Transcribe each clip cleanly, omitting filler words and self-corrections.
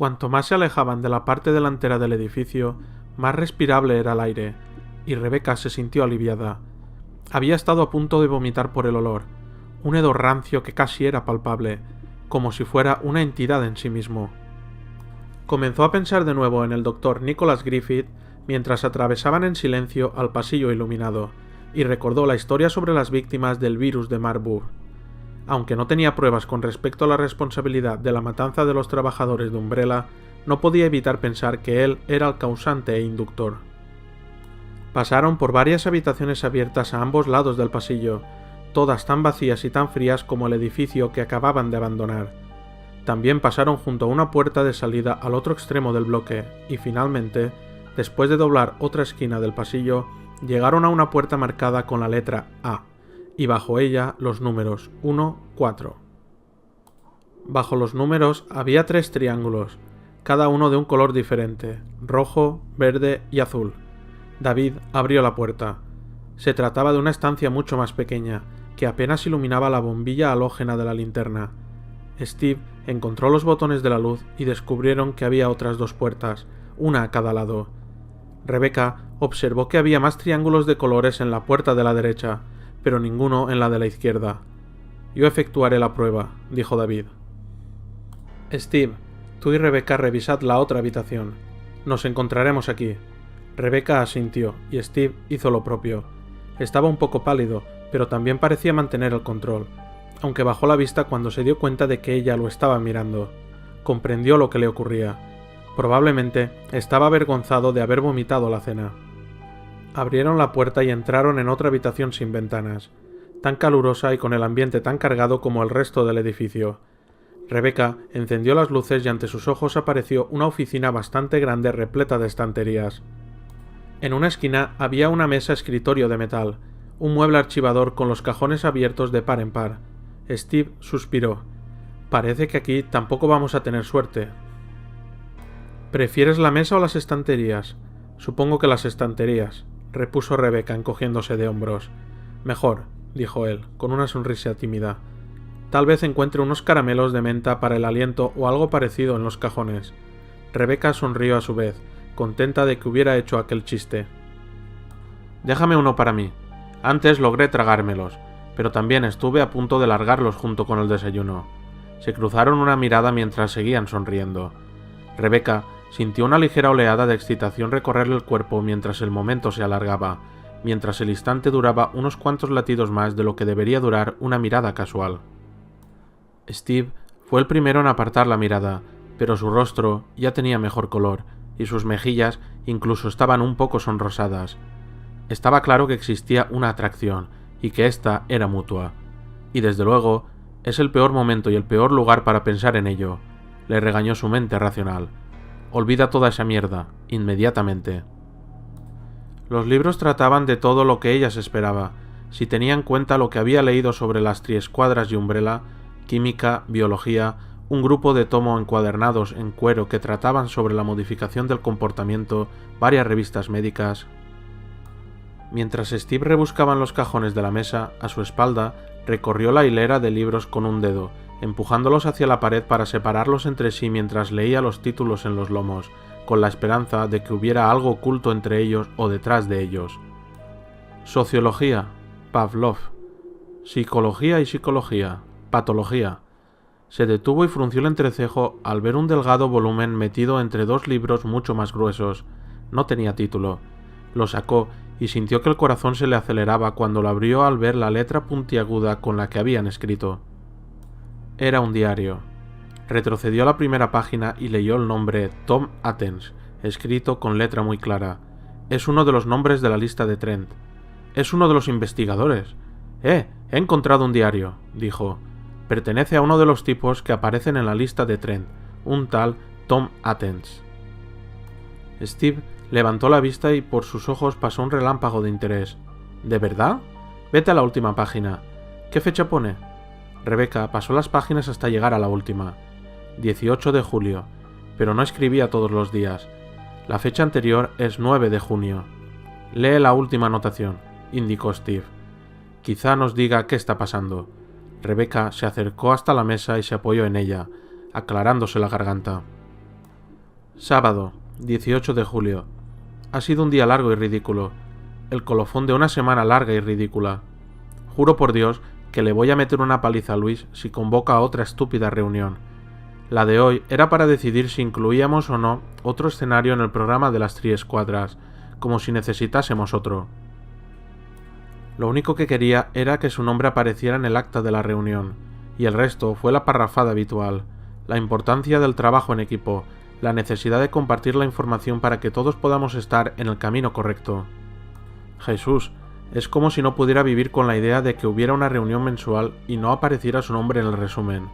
Cuanto más se alejaban de la parte delantera del edificio, más respirable era el aire, y Rebecca se sintió aliviada. Había estado a punto de vomitar por el olor, un hedor rancio que casi era palpable, como si fuera una entidad en sí mismo. Comenzó a pensar de nuevo en el doctor Nicholas Griffith mientras atravesaban en silencio al pasillo iluminado, y recordó la historia sobre las víctimas del virus de Marburg. Aunque no tenía pruebas con respecto a la responsabilidad de la matanza de los trabajadores de Umbrella, no podía evitar pensar que él era el causante e inductor. Pasaron por varias habitaciones abiertas a ambos lados del pasillo, todas tan vacías y tan frías como el edificio que acababan de abandonar. También pasaron junto a una puerta de salida al otro extremo del bloque, y finalmente, después de doblar otra esquina del pasillo, llegaron a una puerta marcada con la letra A, y bajo ella los números 1, 4. Bajo los números había 3 triángulos, cada uno de un color diferente, rojo, verde y azul. David abrió la puerta. Se trataba de una estancia mucho más pequeña, que apenas iluminaba la bombilla halógena de la linterna. Steve encontró los botones de la luz y descubrieron que había otras 2 puertas, una a cada lado. Rebecca observó que había más triángulos de colores en la puerta de la derecha, pero ninguno en la de la izquierda. Yo efectuaré la prueba, dijo David. Steve, tú y Rebecca revisad la otra habitación. Nos encontraremos aquí. Rebecca asintió, y Steve hizo lo propio. Estaba un poco pálido, pero también parecía mantener el control, aunque bajó la vista cuando se dio cuenta de que ella lo estaba mirando. Comprendió lo que le ocurría. Probablemente estaba avergonzado de haber vomitado la cena. Abrieron la puerta y entraron en otra habitación sin ventanas, tan calurosa y con el ambiente tan cargado como el resto del edificio. Rebecca encendió las luces y ante sus ojos apareció una oficina bastante grande repleta de estanterías. En una esquina había una mesa escritorio de metal, un mueble archivador con los cajones abiertos de par en par. Steve suspiró. Parece que aquí tampoco vamos a tener suerte. ¿Prefieres la mesa o las estanterías? Supongo que las estanterías, repuso Rebecca encogiéndose de hombros. Mejor, dijo él, con una sonrisa tímida. Tal vez encuentre unos caramelos de menta para el aliento o algo parecido en los cajones. Rebecca sonrió a su vez, contenta de que hubiera hecho aquel chiste. Déjame uno para mí. Antes logré tragármelos, pero también estuve a punto de largarlos junto con el desayuno. Se cruzaron una mirada mientras seguían sonriendo. Rebecca sintió una ligera oleada de excitación recorrerle el cuerpo mientras el momento se alargaba, mientras el instante duraba unos cuantos latidos más de lo que debería durar una mirada casual. Steve fue el primero en apartar la mirada, pero su rostro ya tenía mejor color, y sus mejillas incluso estaban un poco sonrosadas. Estaba claro que existía una atracción, y que ésta era mutua. Y desde luego, es el peor momento y el peor lugar para pensar en ello, le regañó su mente racional. Olvida toda esa mierda, inmediatamente. Los libros trataban de todo lo que ella se esperaba, si tenía en cuenta lo que había leído sobre las triescuadras y Umbrella, química, biología, un grupo de tomo encuadernados en cuero que trataban sobre la modificación del comportamiento, varias revistas médicas. Mientras Steve rebuscaba en los cajones de la mesa, a su espalda, recorrió la hilera de libros con un dedo, empujándolos hacia la pared para separarlos entre sí mientras leía los títulos en los lomos, con la esperanza de que hubiera algo oculto entre ellos o detrás de ellos. Sociología, Pavlov. Psicología y psicología, patología. Se detuvo y frunció el entrecejo al ver un delgado volumen metido entre 2 libros mucho más gruesos. No tenía título. Lo sacó y sintió que el corazón se le aceleraba cuando lo abrió al ver la letra puntiaguda con la que habían escrito. Era un diario. Retrocedió a la primera página y leyó el nombre Tom Athens, escrito con letra muy clara. Es uno de los nombres de la lista de Trent. Es uno de los investigadores. He encontrado un diario, dijo. Pertenece a uno de los tipos que aparecen en la lista de Trent, un tal Tom Athens. Steve levantó la vista y por sus ojos pasó un relámpago de interés. ¿De verdad? Vete a la última página. ¿Qué fecha pone? Rebecca pasó las páginas hasta llegar a la última. 18 de julio, pero no escribía todos los días. La fecha anterior es 9 de junio. Lee la última anotación, indicó Steve. Quizá nos diga qué está pasando. Rebecca se acercó hasta la mesa y se apoyó en ella, aclarándose la garganta. Sábado, 18 de julio. Ha sido un día largo y ridículo. El colofón de una semana larga y ridícula. Juro por Dios que le voy a meter una paliza a Luis si convoca a otra estúpida reunión. La de hoy era para decidir si incluíamos o no otro escenario en el programa de las triescuadras, como si necesitásemos otro. Lo único que quería era que su nombre apareciera en el acta de la reunión, y el resto fue la parrafada habitual, la importancia del trabajo en equipo, la necesidad de compartir la información para que todos podamos estar en el camino correcto. Jesús, es como si no pudiera vivir con la idea de que hubiera una reunión mensual y no apareciera su nombre en el resumen.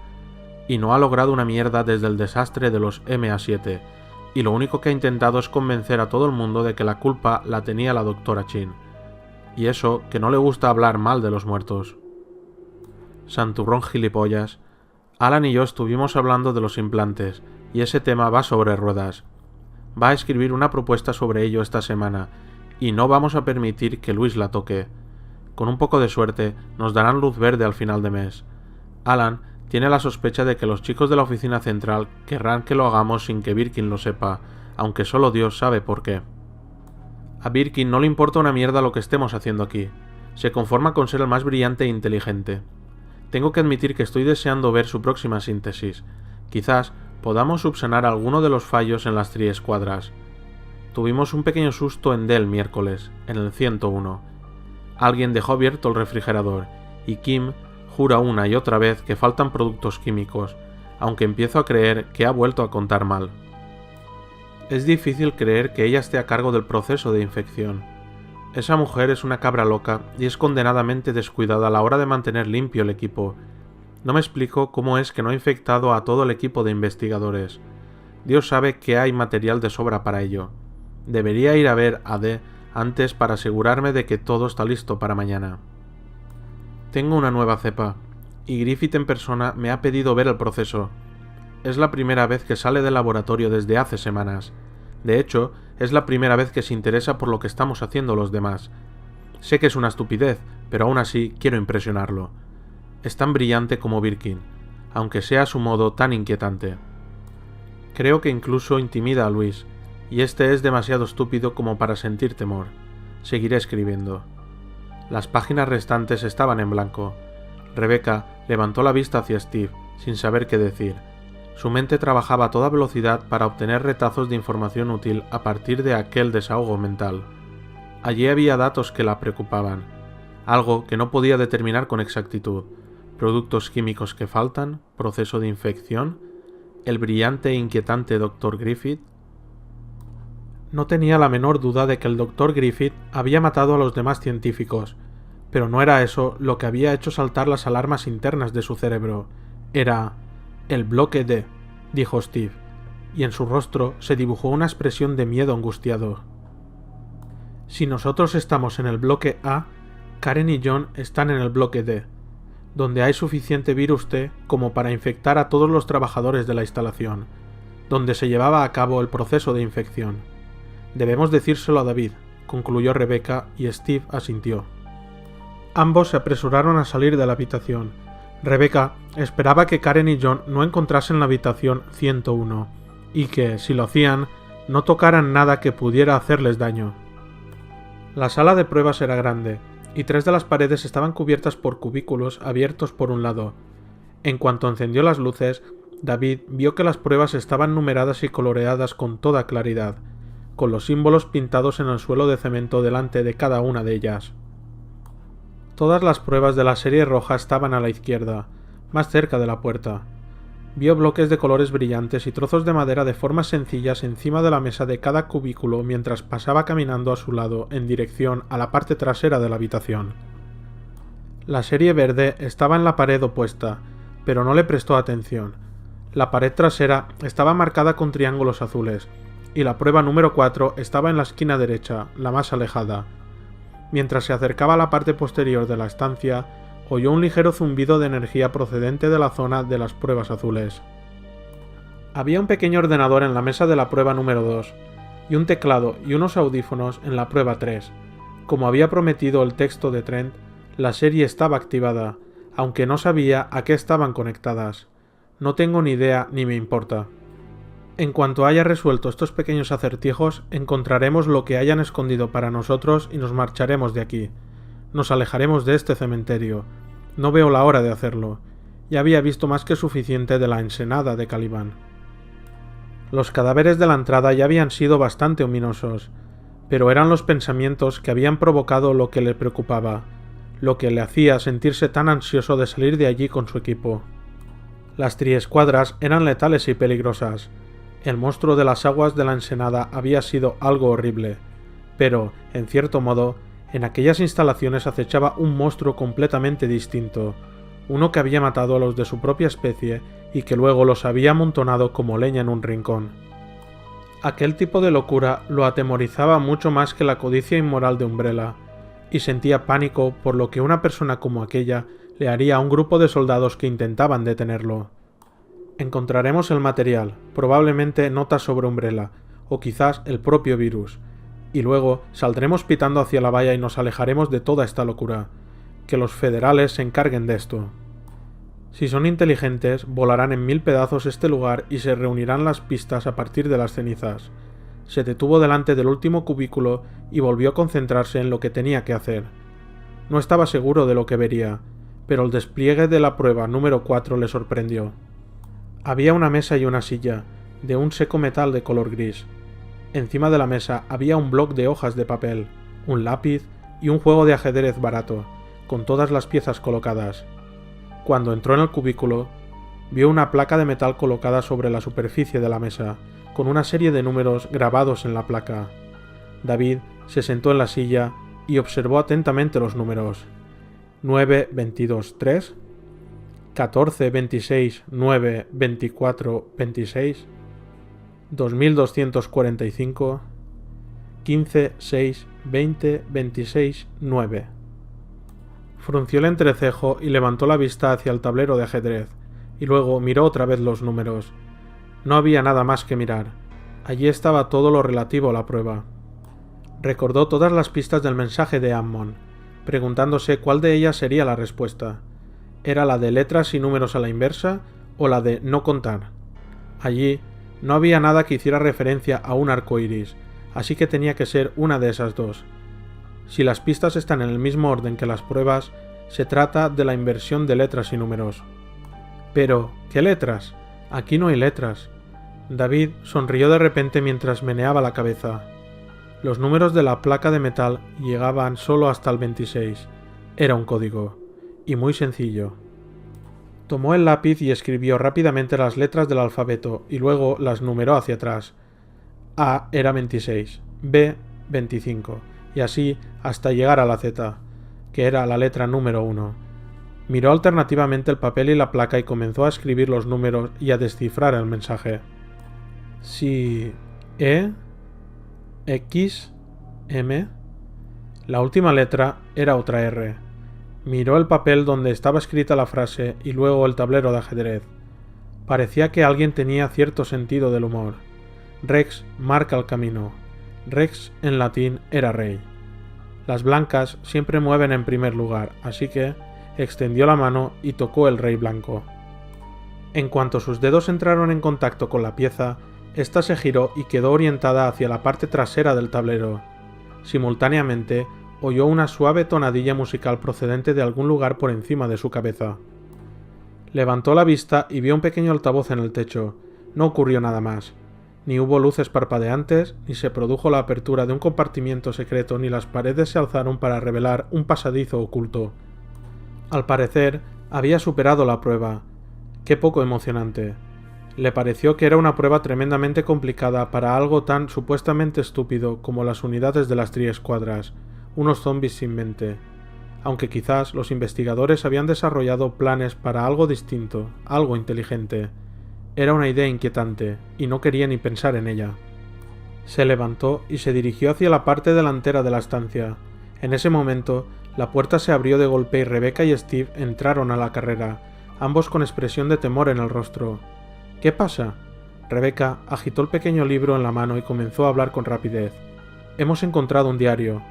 Y no ha logrado una mierda desde el desastre de los MA7, y lo único que ha intentado es convencer a todo el mundo de que la culpa la tenía la doctora Chin. Y eso, que no le gusta hablar mal de los muertos. Santurrón gilipollas. Alan y yo estuvimos hablando de los implantes, y ese tema va sobre ruedas. Va a escribir una propuesta sobre ello esta semana, y no vamos a permitir que Luis la toque. Con un poco de suerte, nos darán luz verde al final de mes. Alan tiene la sospecha de que los chicos de la oficina central querrán que lo hagamos sin que Birkin lo sepa, aunque solo Dios sabe por qué. A Birkin no le importa una mierda lo que estemos haciendo aquí. Se conforma con ser el más brillante e inteligente. Tengo que admitir que estoy deseando ver su próxima síntesis. Quizás podamos subsanar alguno de los fallos en las triescuadras. Tuvimos un pequeño susto en Dell miércoles, en el 101. Alguien dejó abierto el refrigerador, y Kim jura una y otra vez que faltan productos químicos, aunque empiezo a creer que ha vuelto a contar mal. Es difícil creer que ella esté a cargo del proceso de infección. Esa mujer es una cabra loca y es condenadamente descuidada a la hora de mantener limpio el equipo. No me explico cómo es que no ha infectado a todo el equipo de investigadores. Dios sabe que hay material de sobra para ello. Debería ir a ver a D antes para asegurarme de que todo está listo para mañana. Tengo una nueva cepa, y Griffith en persona me ha pedido ver el proceso. Es la primera vez que sale del laboratorio desde hace semanas. De hecho, es la primera vez que se interesa por lo que estamos haciendo los demás. Sé que es una estupidez, pero aún así quiero impresionarlo. Es tan brillante como Birkin, aunque sea a su modo tan inquietante. Creo que incluso intimida a Luis, y este es demasiado estúpido como para sentir temor. Seguiré escribiendo. Las páginas restantes estaban en blanco. Rebecca levantó la vista hacia Steve, sin saber qué decir. Su mente trabajaba a toda velocidad para obtener retazos de información útil a partir de aquel desahogo mental. Allí había datos que la preocupaban, algo que no podía determinar con exactitud. Productos químicos que faltan, proceso de infección, el brillante e inquietante Dr. Griffith. No tenía la menor duda de que el Dr. Griffith había matado a los demás científicos, pero no era eso lo que había hecho saltar las alarmas internas de su cerebro. Era el bloque D, dijo Steve, y en su rostro se dibujó una expresión de miedo angustiado. Si nosotros estamos en el bloque A, Karen y John están en el bloque D, donde hay suficiente virus T como para infectar a todos los trabajadores de la instalación, donde se llevaba a cabo el proceso de infección. Debemos decírselo a David, concluyó Rebecca, y Steve asintió. Ambos se apresuraron a salir de la habitación. Rebecca esperaba que Karen y John no encontrasen la habitación 101, y que, si lo hacían, no tocaran nada que pudiera hacerles daño. La sala de pruebas era grande, y 3 de las paredes estaban cubiertas por cubículos abiertos por un lado. En cuanto encendió las luces, David vio que las pruebas estaban numeradas y coloreadas con toda claridad, con los símbolos pintados en el suelo de cemento delante de cada una de ellas. Todas las pruebas de la serie roja estaban a la izquierda, más cerca de la puerta. Vio bloques de colores brillantes y trozos de madera de formas sencillas encima de la mesa de cada cubículo mientras pasaba caminando a su lado en dirección a la parte trasera de la habitación. La serie verde estaba en la pared opuesta, pero no le prestó atención. La pared trasera estaba marcada con triángulos azules, y la prueba número 4 estaba en la esquina derecha, la más alejada. Mientras se acercaba a la parte posterior de la estancia, oyó un ligero zumbido de energía procedente de la zona de las pruebas azules. Había un pequeño ordenador en la mesa de la prueba número 2, y un teclado y unos audífonos en la prueba 3. Como había prometido el texto de Trent, la serie estaba activada, aunque no sabía a qué estaban conectadas. No tengo ni idea ni me importa. En cuanto haya resuelto estos pequeños acertijos, encontraremos lo que hayan escondido para nosotros y nos marcharemos de aquí. Nos alejaremos de este cementerio. No veo la hora de hacerlo. Ya había visto más que suficiente de la ensenada de Caliban. Los cadáveres de la entrada ya habían sido bastante ominosos, pero eran los pensamientos que habían provocado lo que le preocupaba, lo que le hacía sentirse tan ansioso de salir de allí con su equipo. Las triescuadras eran letales y peligrosas. El monstruo de las aguas de la ensenada había sido algo horrible, pero, en cierto modo, en aquellas instalaciones acechaba un monstruo completamente distinto, uno que había matado a los de su propia especie y que luego los había amontonado como leña en un rincón. Aquel tipo de locura lo atemorizaba mucho más que la codicia inmoral de Umbrella, y sentía pánico por lo que una persona como aquella le haría a un grupo de soldados que intentaban detenerlo. Encontraremos el material, probablemente notas sobre Umbrella, o quizás el propio virus, y luego saldremos pitando hacia la valla y nos alejaremos de toda esta locura. Que los federales se encarguen de esto. Si son inteligentes, volarán en 1000 pedazos este lugar y se reunirán las pistas a partir de las cenizas. Se detuvo delante del último cubículo y volvió a concentrarse en lo que tenía que hacer. No estaba seguro de lo que vería, pero el despliegue de la prueba número 4 le sorprendió. Había una mesa y una silla, de un seco metal de color gris. Encima de la mesa había un bloc de hojas de papel, un lápiz y un juego de ajedrez barato, con todas las piezas colocadas. Cuando entró en el cubículo, vio una placa de metal colocada sobre la superficie de la mesa, con una serie de números grabados en la placa. David se sentó en la silla y observó atentamente los números. 9, 22, 3, 14, 26, 9, 24, 26, 2245, 15, 6, 20, 26, 9. Frunció el entrecejo y levantó la vista hacia el tablero de ajedrez, y luego miró otra vez los números. No había nada más que mirar. Allí estaba todo lo relativo a la prueba. Recordó todas las pistas del mensaje de Ammon, preguntándose cuál de ellas sería la respuesta. ¿Era la de letras y números a la inversa o la de no contar? Allí no había nada que hiciera referencia a un arco iris, así que tenía que ser una de esas dos. Si las pistas están en el mismo orden que las pruebas, se trata de la inversión de letras y números. Pero, ¿qué letras? Aquí no hay letras. David sonrió de repente mientras meneaba la cabeza. Los números de la placa de metal llegaban solo hasta el 26. Era un código. Y muy sencillo. Tomó el lápiz y escribió rápidamente las letras del alfabeto y luego las numeró hacia atrás. A era 26, B 25, y así hasta llegar a la Z, que era la letra número 1. Miró alternativamente el papel y la placa y comenzó a escribir los números y a descifrar el mensaje. Si E, X, M. La última letra era otra R. Miró el papel donde estaba escrita la frase y luego el tablero de ajedrez. Parecía que alguien tenía cierto sentido del humor. Rex marca el camino. Rex en latín era rey. Las blancas siempre mueven en primer lugar, así que extendió la mano y tocó el rey blanco. En cuanto sus dedos entraron en contacto con la pieza, ésta se giró y quedó orientada hacia la parte trasera del tablero. Simultáneamente, oyó una suave tonadilla musical procedente de algún lugar por encima de su cabeza. Levantó la vista y vio un pequeño altavoz en el techo. No ocurrió nada más. Ni hubo luces parpadeantes, ni se produjo la apertura de un compartimiento secreto, ni las paredes se alzaron para revelar un pasadizo oculto. Al parecer, había superado la prueba. Qué poco emocionante. Le pareció que era una prueba tremendamente complicada para algo tan supuestamente estúpido como las unidades de las triescuadras, unos zombies sin mente, aunque quizás los investigadores habían desarrollado planes para algo distinto, algo inteligente. Era una idea inquietante, y no quería ni pensar en ella. Se levantó y se dirigió hacia la parte delantera de la estancia. En ese momento, la puerta se abrió de golpe y Rebecca y Steve entraron a la carrera, ambos con expresión de temor en el rostro. ¿Qué pasa? Rebecca agitó el pequeño libro en la mano y comenzó a hablar con rapidez. Hemos encontrado un diario.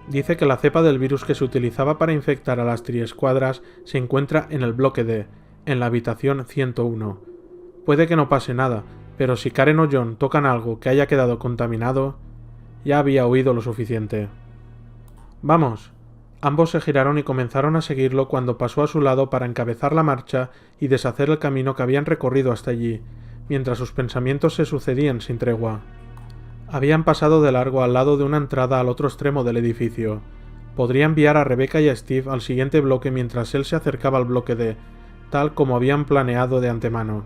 Dice que la cepa del virus que se utilizaba para infectar a las triescuadras se encuentra en el bloque D, en la habitación 101. Puede que no pase nada, pero si Karen o John tocan algo que haya quedado contaminado, ya había oído lo suficiente. ¡Vamos! Ambos se giraron y comenzaron a seguirlo cuando pasó a su lado para encabezar la marcha y deshacer el camino que habían recorrido hasta allí, mientras sus pensamientos se sucedían sin tregua. Habían pasado de largo al lado de una entrada al otro extremo del edificio. Podría enviar a Rebecca y a Steve al siguiente bloque mientras él se acercaba al bloque D, tal como habían planeado de antemano,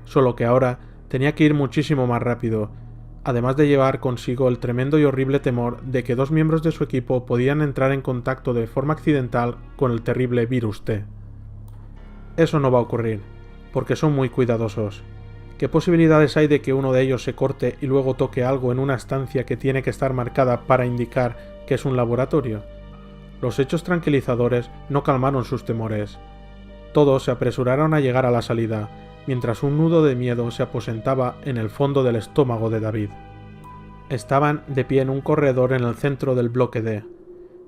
solo que ahora tenía que ir muchísimo más rápido, además de llevar consigo el tremendo y horrible temor de que 2 miembros de su equipo podían entrar en contacto de forma accidental con el terrible virus T. Eso no va a ocurrir, porque son muy cuidadosos. ¿Qué posibilidades hay de que uno de ellos se corte y luego toque algo en una estancia que tiene que estar marcada para indicar que es un laboratorio? Los hechos tranquilizadores no calmaron sus temores. Todos se apresuraron a llegar a la salida, mientras un nudo de miedo se aposentaba en el fondo del estómago de David. Estaban de pie en un corredor en el centro del bloque D,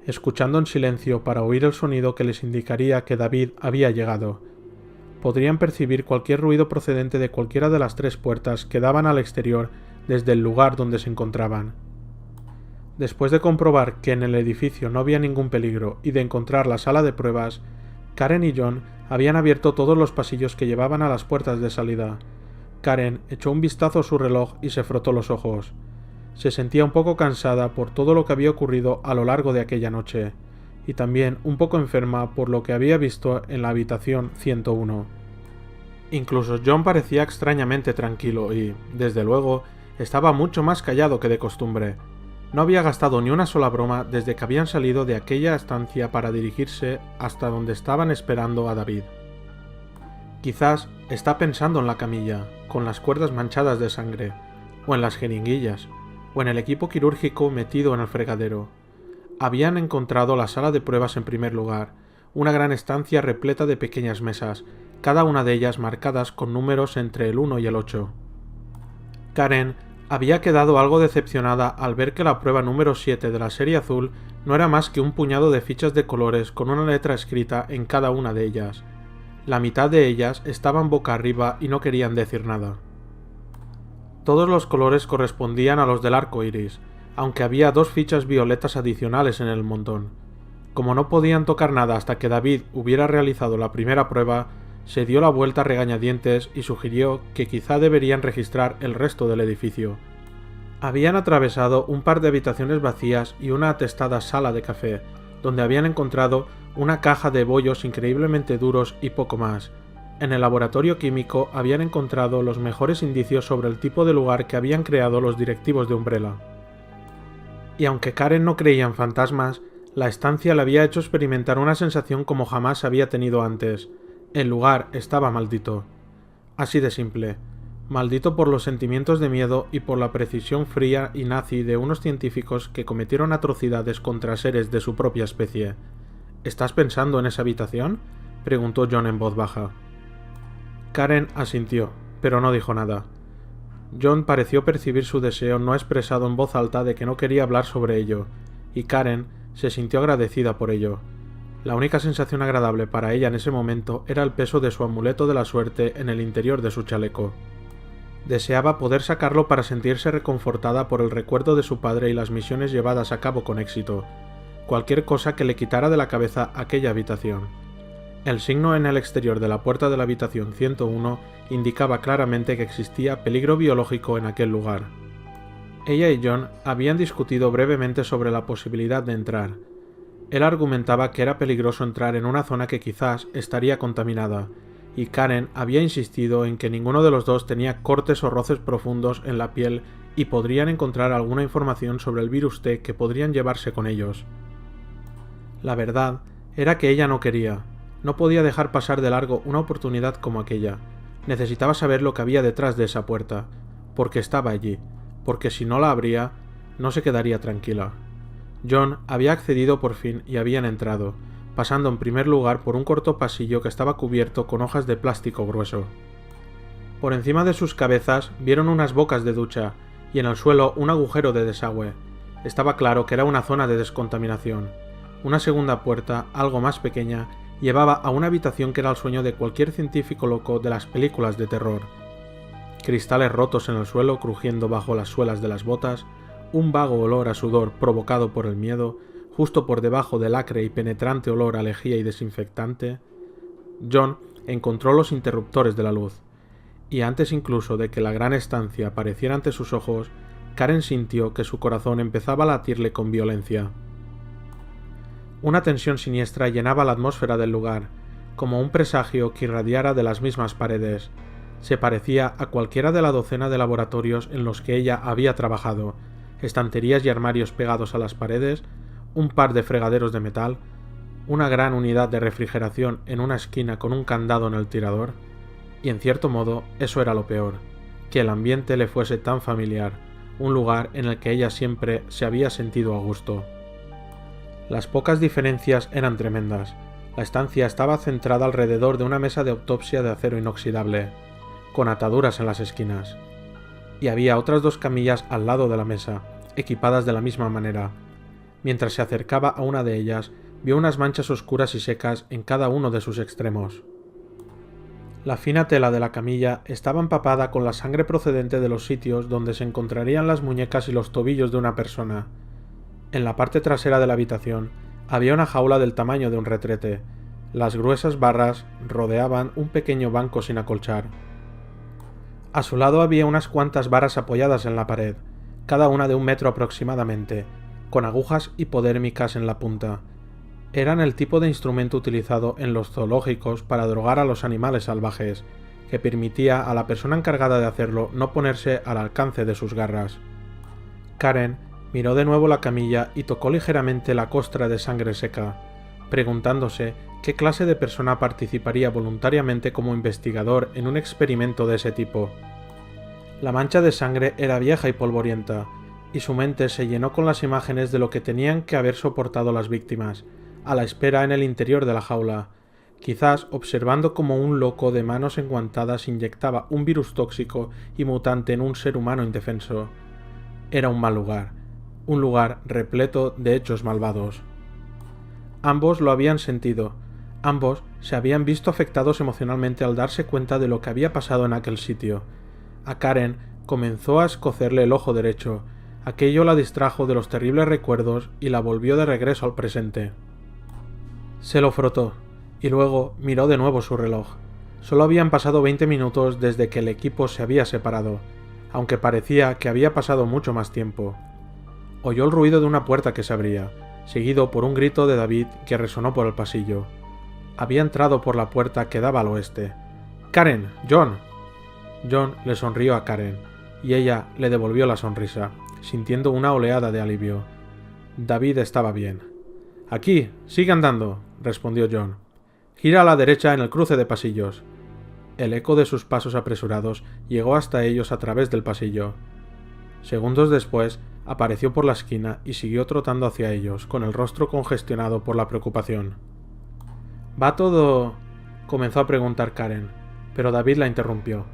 escuchando en silencio para oír el sonido que les indicaría que David había llegado. Podrían percibir cualquier ruido procedente de cualquiera de las 3 puertas que daban al exterior desde el lugar donde se encontraban. Después de comprobar que en el edificio no había ningún peligro y de encontrar la sala de pruebas, Karen y John habían abierto todos los pasillos que llevaban a las puertas de salida. Karen echó un vistazo a su reloj y se frotó los ojos. Se sentía un poco cansada por todo lo que había ocurrido a lo largo de aquella noche, y también un poco enferma por lo que había visto en la habitación 101. Incluso John parecía extrañamente tranquilo y, desde luego, estaba mucho más callado que de costumbre. No había gastado ni una sola broma desde que habían salido de aquella estancia para dirigirse hasta donde estaban esperando a David. Quizás está pensando en la camilla, con las cuerdas manchadas de sangre, o en las jeringuillas, o en el equipo quirúrgico metido en el fregadero. Habían encontrado la sala de pruebas en primer lugar, una gran estancia repleta de pequeñas mesas, cada una de ellas marcadas con números entre el 1 y el 8. Karen había quedado algo decepcionada al ver que la prueba número 7 de la serie azul no era más que un puñado de fichas de colores con una letra escrita en cada una de ellas. La mitad de ellas estaban boca arriba y no querían decir nada. Todos los colores correspondían a los del arco iris, aunque había 2 fichas violetas adicionales en el montón. Como no podían tocar nada hasta que David hubiera realizado la primera prueba, se dio la vuelta a regañadientes y sugirió que quizá deberían registrar el resto del edificio. Habían atravesado un par de habitaciones vacías y una atestada sala de café, donde habían encontrado una caja de bollos increíblemente duros y poco más. En el laboratorio químico habían encontrado los mejores indicios sobre el tipo de lugar que habían creado los directivos de Umbrella. Y aunque Karen no creía en fantasmas, la estancia le había hecho experimentar una sensación como jamás había tenido antes. El lugar estaba maldito. Así de simple. Maldito por los sentimientos de miedo y por la precisión fría y nazi de unos científicos que cometieron atrocidades contra seres de su propia especie. ¿Estás pensando en esa habitación?, preguntó John en voz baja. Karen asintió, pero no dijo nada. John pareció percibir su deseo no expresado en voz alta de que no quería hablar sobre ello, y Karen se sintió agradecida por ello. La única sensación agradable para ella en ese momento era el peso de su amuleto de la suerte en el interior de su chaleco. Deseaba poder sacarlo para sentirse reconfortada por el recuerdo de su padre y las misiones llevadas a cabo con éxito, cualquier cosa que le quitara de la cabeza aquella habitación. El signo en el exterior de la puerta de la habitación 101 indicaba claramente que existía peligro biológico en aquel lugar. Ella y John habían discutido brevemente sobre la posibilidad de entrar. Él argumentaba que era peligroso entrar en una zona que quizás estaría contaminada, y Karen había insistido en que ninguno de los dos tenía cortes o roces profundos en la piel y podrían encontrar alguna información sobre el virus T que podrían llevarse con ellos. La verdad era que ella no quería, no podía dejar pasar de largo una oportunidad como aquella. Necesitaba saber lo que había detrás de esa puerta, porque estaba allí, porque si no la abría, no se quedaría tranquila. John había accedido por fin y habían entrado, pasando en primer lugar por un corto pasillo que estaba cubierto con hojas de plástico grueso. Por encima de sus cabezas vieron unas bocas de ducha y en el suelo un agujero de desagüe. Estaba claro que era una zona de descontaminación. Una segunda puerta, algo más pequeña, llevaba a una habitación que era el sueño de cualquier científico loco de las películas de terror. cristales rotos en el suelo crujiendo bajo las suelas de las botas, un vago olor a sudor provocado por el miedo, justo por debajo del acre y penetrante olor a lejía y desinfectante. John encontró los interruptores de la luz, y antes incluso de que la gran estancia apareciera ante sus ojos, Karen sintió que su corazón empezaba a latirle con violencia. Una tensión siniestra llenaba la atmósfera del lugar, como un presagio que irradiara de las mismas paredes. Se parecía a cualquiera de la docena de laboratorios en los que ella había trabajado, estanterías y armarios pegados a las paredes, un par de fregaderos de metal, una gran unidad de refrigeración en una esquina con un candado en el tirador, y en cierto modo eso era lo peor, que el ambiente le fuese tan familiar, un lugar en el que ella siempre se había sentido a gusto. Las pocas diferencias eran tremendas. La estancia estaba centrada alrededor de una mesa de autopsia de acero inoxidable, con ataduras en las esquinas, y había otras 2 camillas al lado de la mesa, equipadas de la misma manera. Mientras se acercaba a una de ellas, vio unas manchas oscuras y secas en cada uno de sus extremos. La fina tela de la camilla estaba empapada con la sangre procedente de los sitios donde se encontrarían las muñecas y los tobillos de una persona. En la parte trasera de la habitación había una jaula del tamaño de un retrete. Las gruesas barras rodeaban un pequeño banco sin acolchar. A su lado había unas cuantas varas apoyadas en la pared, cada una de 1 metro aproximadamente, con agujas hipodérmicas en la punta. Eran el tipo de instrumento utilizado en los zoológicos para drogar a los animales salvajes, que permitía a la persona encargada de hacerlo no ponerse al alcance de sus garras. Karen miró de nuevo la camilla y tocó ligeramente la costra de sangre seca, preguntándose qué clase de persona participaría voluntariamente como investigador en un experimento de ese tipo. La mancha de sangre era vieja y polvorienta, y su mente se llenó con las imágenes de lo que tenían que haber soportado las víctimas, a la espera en el interior de la jaula, quizás observando cómo un loco de manos enguantadas inyectaba un virus tóxico y mutante en un ser humano indefenso. Era un mal lugar, un lugar repleto de hechos malvados. Ambos lo habían sentido, ambos se habían visto afectados emocionalmente al darse cuenta de lo que había pasado en aquel sitio. A Karen comenzó a escocerle el ojo derecho, aquello la distrajo de los terribles recuerdos y la volvió de regreso al presente. Se lo frotó, y luego miró de nuevo su reloj. Solo habían pasado 20 minutos desde que el equipo se había separado, aunque parecía que había pasado mucho más tiempo. Oyó el ruido de una puerta que se abría, seguido por un grito de David que resonó por el pasillo. Había entrado por la puerta que daba al oeste. «¡Karen! ¡John!». John le sonrió a Karen, y ella le devolvió la sonrisa, sintiendo una oleada de alivio. David estaba bien. «Aquí, sigue andando», respondió John. «Gira a la derecha en el cruce de pasillos». El eco de sus pasos apresurados llegó hasta ellos a través del pasillo. Segundos después, apareció por la esquina y siguió trotando hacia ellos, con el rostro congestionado por la preocupación. «¿Va todo...?», comenzó a preguntar Karen, pero David la interrumpió.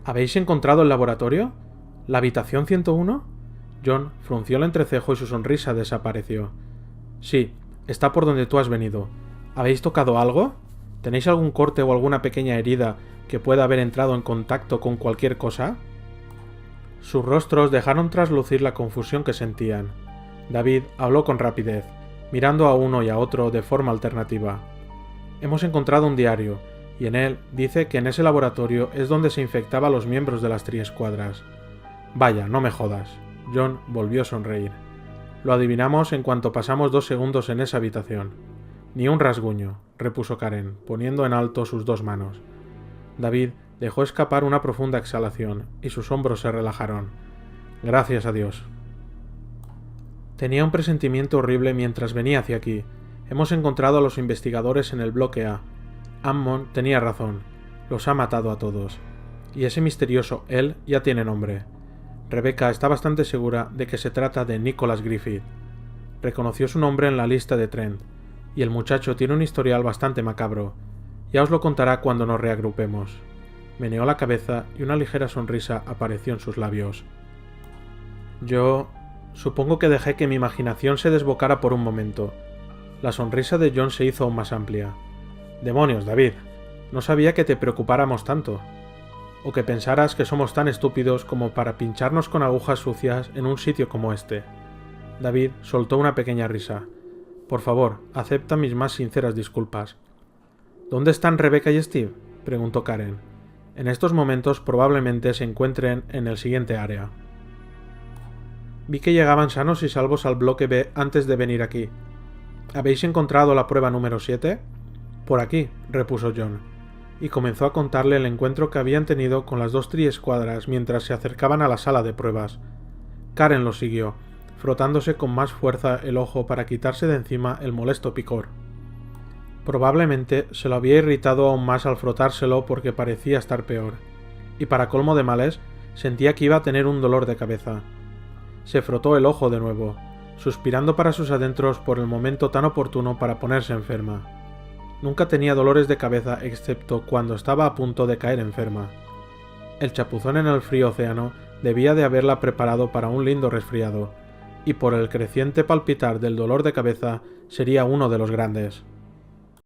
«¿Habéis encontrado el laboratorio? ¿La habitación 101? John frunció el entrecejo y su sonrisa desapareció. «Sí, está por donde tú has venido. ¿Habéis tocado algo? ¿Tenéis algún corte o alguna pequeña herida que pueda haber entrado en contacto con cualquier cosa?» Sus rostros dejaron traslucir la confusión que sentían. David habló con rapidez, mirando a uno y a otro de forma alternativa. «Hemos encontrado un diario, y en él dice que en ese laboratorio es donde se infectaba a los miembros de las triescuadras». «Vaya, no me jodas». John volvió a sonreír. «Lo adivinamos en cuanto pasamos 2 segundos en esa habitación». «Ni un rasguño», repuso Karen, poniendo en alto sus 2 manos. David dejó escapar una profunda exhalación, y sus hombros se relajaron. «Gracias a Dios». «Tenía un presentimiento horrible mientras venía hacia aquí. Hemos encontrado a los investigadores en el bloque A. Ammon tenía razón. Los ha matado a todos. Y ese misterioso él ya tiene nombre. Rebecca está bastante segura de que se trata de Nicholas Griffith. Reconoció su nombre en la lista de Trent, y el muchacho tiene un historial bastante macabro. Ya os lo contará cuando nos reagrupemos». Meneó la cabeza y una ligera sonrisa apareció en sus labios. «Yo... supongo que dejé que mi imaginación se desbocara por un momento». La sonrisa de John se hizo aún más amplia. «Demonios, David. No sabía que te preocupáramos tanto». o que pensaras que somos tan estúpidos como para pincharnos con agujas sucias en un sitio como este. David soltó una pequeña risa. Por favor, acepta mis más sinceras disculpas. ¿Dónde están Rebecca y Steve?, preguntó Karen. En estos momentos probablemente se encuentren en el siguiente área. Vi que llegaban sanos y salvos al bloque B antes de venir aquí. ¿Habéis encontrado la prueba número 7? Por aquí, repuso John, y comenzó a contarle el encuentro que habían tenido con las dos triescuadras mientras se acercaban a la sala de pruebas. Karen lo siguió, frotándose con más fuerza el ojo para quitarse de encima el molesto picor. Probablemente se lo había irritado aún más al frotárselo porque parecía estar peor, y para colmo de males, sentía que iba a tener un dolor de cabeza. Se frotó el ojo de nuevo, suspirando para sus adentros por el momento tan oportuno para ponerse enferma. Nunca tenía dolores de cabeza excepto cuando estaba a punto de caer enferma. El chapuzón en el frío océano debía de haberla preparado para un lindo resfriado, y por el creciente palpitar del dolor de cabeza sería uno de los grandes.